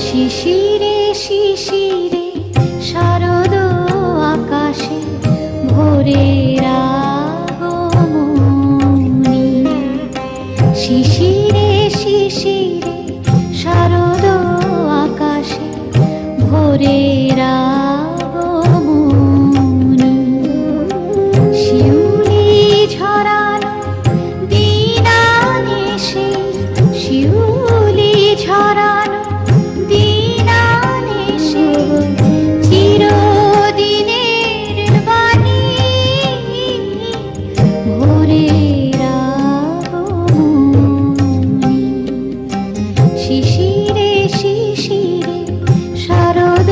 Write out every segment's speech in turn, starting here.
শিশিরে শিশিরে শারদ আকাশে ভোরের আগমনী। শিশিরে শিশিরে শারদ আকাশে ভোরের আগমনী। শিউলি ঝরানো দিন আনেছে, শিউলি ঝরানো দিন আনেছে, চিরদিনের বাণী ভোরের আগমনী। শিশিরে শিশিরে শারদ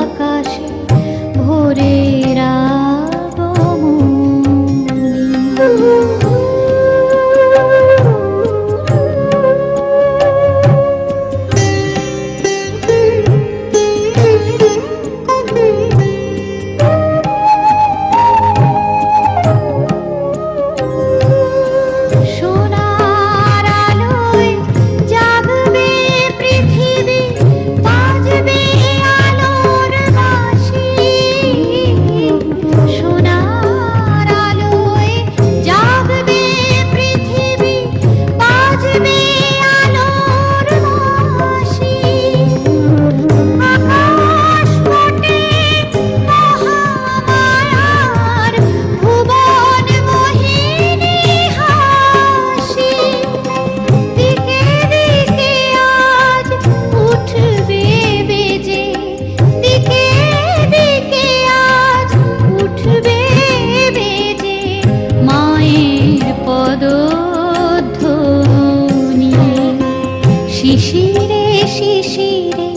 আকাশে ভোরের সোনার আলোয় জাগবে পৃথিবী, বাজবে আলোর বাঁশি। সোনার আলোয় জাগবে পৃথিবী, বাজবে আলোর বাঁশি। আকাশ পটে মহামায়ার ভুবন মোহিনী হাসি। দিকে দিকে আজ উঠবে বেজে, দিকে দিকে আজ উঠবে বেজে মায়ের পদধ্বনি। শিশিরে শিশিরে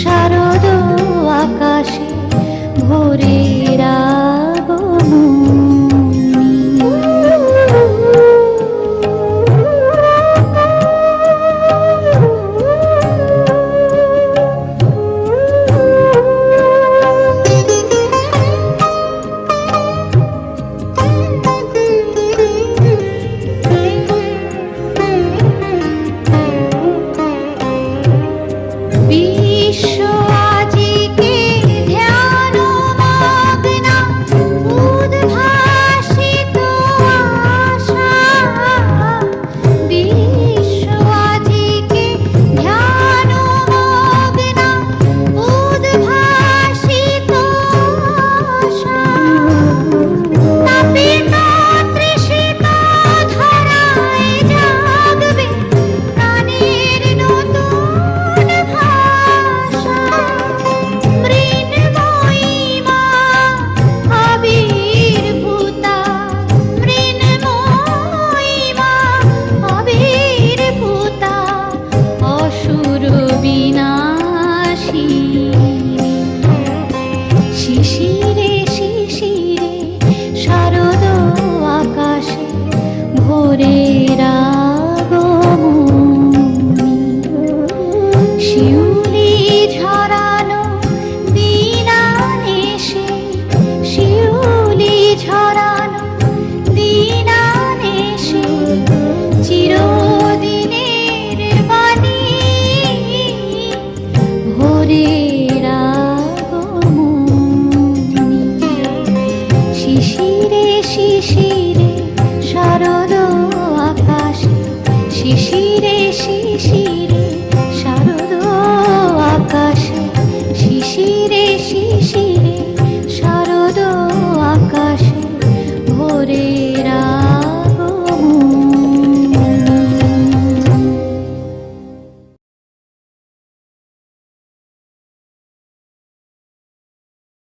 শারদ আকাশে